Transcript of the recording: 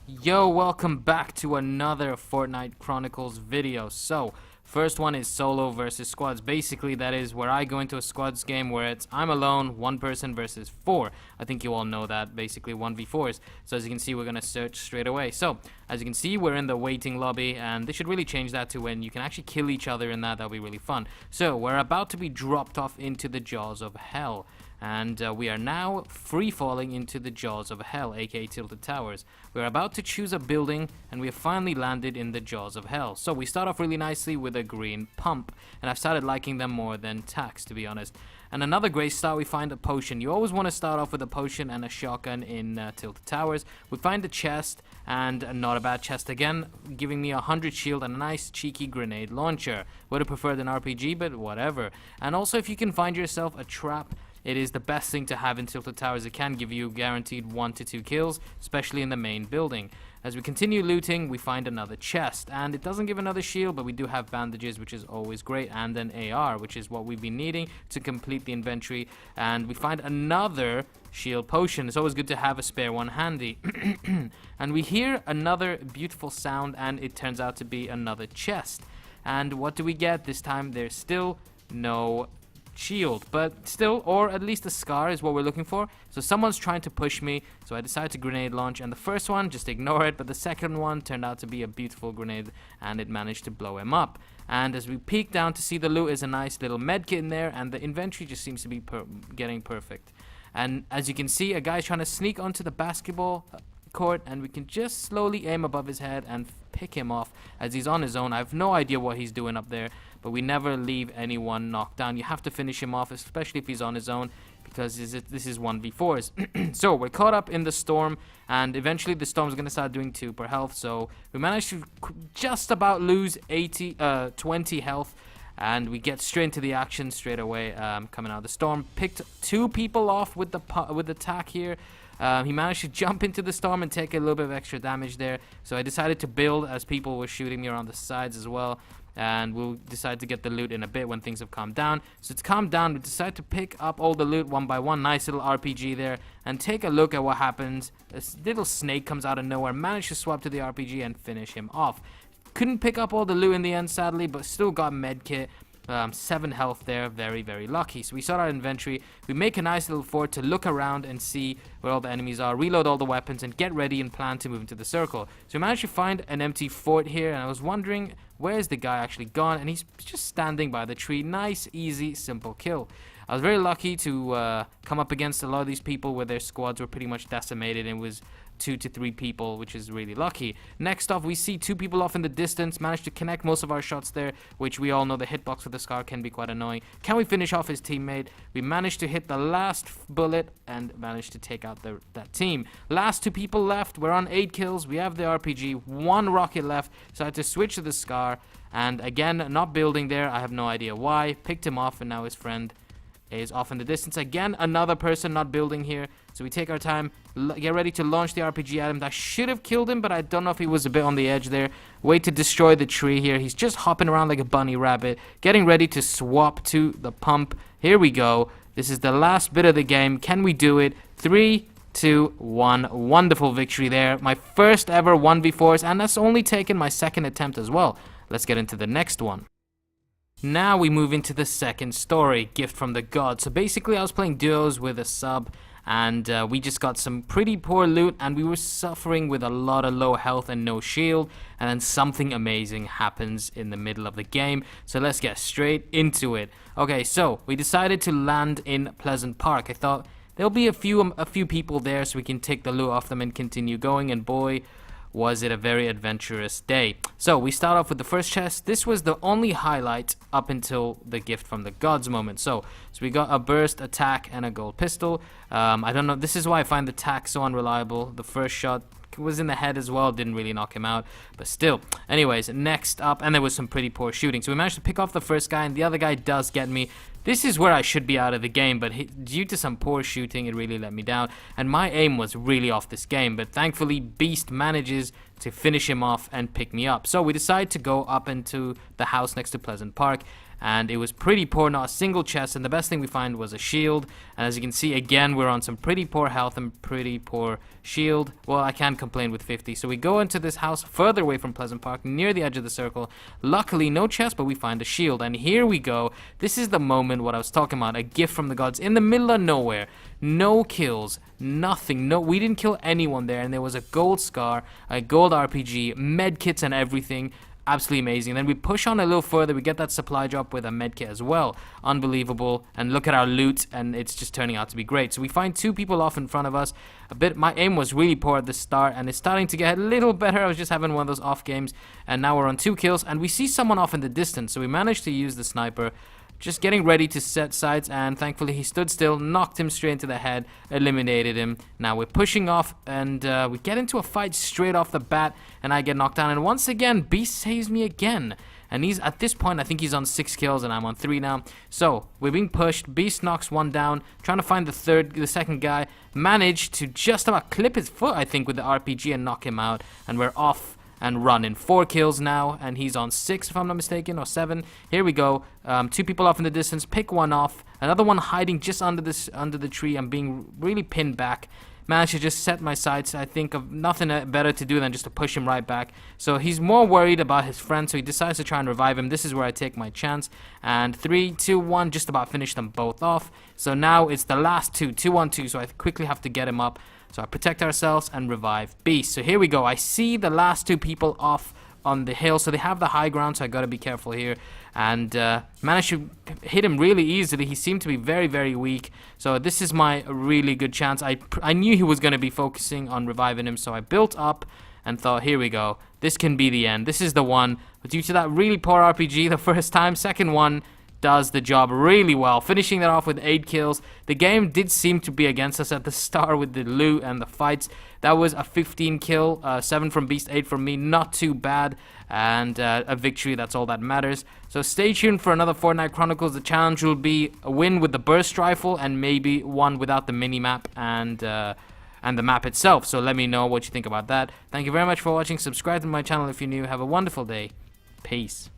Yo, welcome back to another Fortnite Chronicles video. So, first one is solo versus squads. Basically, that is where I go into a squads game where it's I'm alone, one person versus four. I think you all know that, basically 1v4s. So as you can see, we're going to search straight away. So, as you can see, we're in the waiting lobby, and they should really change that to when you can actually kill each other in that. That'll be really fun. So, we're about to be dropped off into the jaws of hell. And we are now free-falling into the jaws of hell, aka Tilted Towers. We're about to choose a building, and we have finally landed in the jaws of hell. So we start off really nicely with a green pump, and I've started liking them more than tax, to be honest. And another great start, we find a potion. You always want to start off with a potion and a shotgun in Tilted Towers. We find a chest, and not a bad chest again, giving me 100 shield and a nice cheeky grenade launcher. Would have preferred an RPG, but whatever. And also, if you can find yourself a trap, it is the best thing to have in Tilted Towers. It can give you guaranteed 1 to 2 kills, especially in the main building. As we continue looting, we find another chest, and it doesn't give another shield, but we do have bandages, which is always great, and an AR, which is what we've been needing to complete the inventory. And we find another shield potion. It's always good to have a spare one handy. And we hear another beautiful sound, and it turns out to be another chest. And what do we get? This time there's still no shield, but still, or at least a scar is what we're looking for. So someone's trying to push me, so I decided to grenade launch, and the first one, just ignore it, but the second one turned out to be a beautiful grenade, and it managed to blow him up. And as we peek down to see the loot, is a nice little medkit in there, and the inventory just seems to be getting perfect. And as you can see, a guy's trying to sneak onto the basketball court, and we can just slowly aim above his head and pick him off as he's on his own. I have no idea what he's doing up there, but we never leave anyone knocked down. You have to finish him off, especially if he's on his own, because this is 1v4s. So we're caught up in the storm, and eventually the storm's going to start doing 2 per health. So we managed to just about lose 20 health, and we get straight into the action straight away. Coming out of the storm, picked 2 people off with the attack here. He managed to jump into the storm and take a little bit of extra damage there. So I decided to build as people were shooting me around the sides as well. And we'll decide to get the loot in a bit when things have calmed down. So it's calmed down. We decide to pick up all the loot one by one. Nice little RPG there. And take a look at what happens. This little snake comes out of nowhere. Managed to swap to the RPG and finish him off. Couldn't pick up all the loot in the end, sadly, but still got medkit. 7 health there, very, very lucky. So we start our inventory, we make a nice little fort to look around and see where all the enemies are, reload all the weapons, and get ready and plan to move into the circle. So we managed to find an empty fort here, and I was wondering, where is the guy actually gone? And he's just standing by the tree. Nice, easy, simple kill. I was very lucky to come up against a lot of these people where their squads were pretty much decimated, and it was 2 to 3 people, which is really lucky. Next off, we see 2 people off in the distance. Managed to connect most of our shots there, which we all know the hitbox with the scar can be quite annoying. Can we finish off his teammate? We managed to hit the last bullet and managed to take out that team. Last 2 people left. We're on 8 kills. We have the RPG. 1 rocket left. So I had to switch to the scar. And again, not building there. I have no idea why. Picked him off, and now his friend is off in the distance. Again, another person not building here. So we take our time, get ready to launch the RPG at him. I should have killed him, but I don't know if he was a bit on the edge there. Wait to destroy the tree here. He's just hopping around like a bunny rabbit, getting ready to swap to the pump. Here we go. This is the last bit of the game. Can we do it? 3, 2, 1. Wonderful victory there. My first ever 1v4s, and that's only taken my second attempt as well. Let's get into the next one. Now we move into the second story, Gift from the Gods. So basically I was playing duos with a sub, and we just got some pretty poor loot, and we were suffering with a lot of low health and no shield, and then something amazing happens in the middle of the game. So let's get straight into it. Okay, so we decided to land in Pleasant Park. I thought there'll be a few people there so we can take the loot off them and continue going, and boy, was it a very adventurous day. So we start off with the first chest. This was the only highlight up until the Gift from the Gods moment. So we got a burst, attack, and a gold pistol. I don't know, this is why I find the attack so unreliable. The first shot was in the head as well, didn't really knock him out, but still. Anyways, next up, and there was some pretty poor shooting. So we managed to pick off the first guy, and the other guy does get me. This is where I should be out of the game, but due to some poor shooting, it really let me down. And my aim was really off this game, but thankfully Beast manages to finish him off and pick me up. So we decide to go up into the house next to Pleasant Park, and it was pretty poor, not a single chest, and the best thing we find was a shield. And as you can see, again, we're on some pretty poor health and pretty poor shield. Well, I can't complain with 50. So we go into this house further away from Pleasant Park, near the edge of the circle. Luckily, no chest, but we find a shield, and here we go. This is the moment, what I was talking about, a gift from the gods in the middle of nowhere. No kills, nothing, no, we didn't kill anyone there, and there was a gold scar, a gold RPG, med kits and everything. Absolutely amazing. Then we push on a little further, we get that supply drop with a medkit as well. Unbelievable. And look at our loot, and it's just turning out to be great. So we find 2 people off in front of us. My aim was really poor at the start, and it's starting to get a little better. I was just having one of those off games, and now we're on 2 kills, and we see someone off in the distance. So we managed to use the sniper, just getting ready to set sights, and thankfully he stood still, knocked him straight into the head, eliminated him. Now we're pushing off, and we get into a fight straight off the bat, and I get knocked down, and once again Beast saves me again, and he's at this point, I think he's on 6 kills and I'm on 3 now. So we're being pushed, Beast knocks one down, trying to find the second guy, managed to just about clip his foot, I think, with the RPG and knock him out, and we're off and running. 4 kills now, and he's on 6 if I'm not mistaken, or 7. Here we go. 2 people off in the distance, pick one off, another one hiding just under the tree. I'm being really pinned back. Managed to just set my sights. I think of nothing better to do than just to push him right back. So he's more worried about his friend, so he decides to try and revive him. This is where I take my chance, and 3, 2, 1, just about finish them both off. So now it's the last 2 on 2, so I quickly have to get him up. So I protect ourselves and revive Beast. So here we go. I see the last 2 people off on the hill, so they have the high ground, so I gotta be careful here. And managed to hit him really easily. He seemed to be very, very weak. So this is my really good chance. I knew he was gonna be focusing on reviving him, so I built up and thought, here we go. This can be the end. This is the one. But due to that really poor RPG the first time, second one does the job really well, finishing that off with 8 kills. The game did seem to be against us at the start with the loot and the fights. That was a 15 kill, 7 from Beast, 8 from me, not too bad, and a victory, that's all that matters. So stay tuned for another Fortnite Chronicles. The challenge will be a win with the burst rifle, and maybe one without the mini-map and the map itself. So let me know what you think about that. Thank you very much for watching. Subscribe to my channel if you're new. Have a wonderful day. Peace.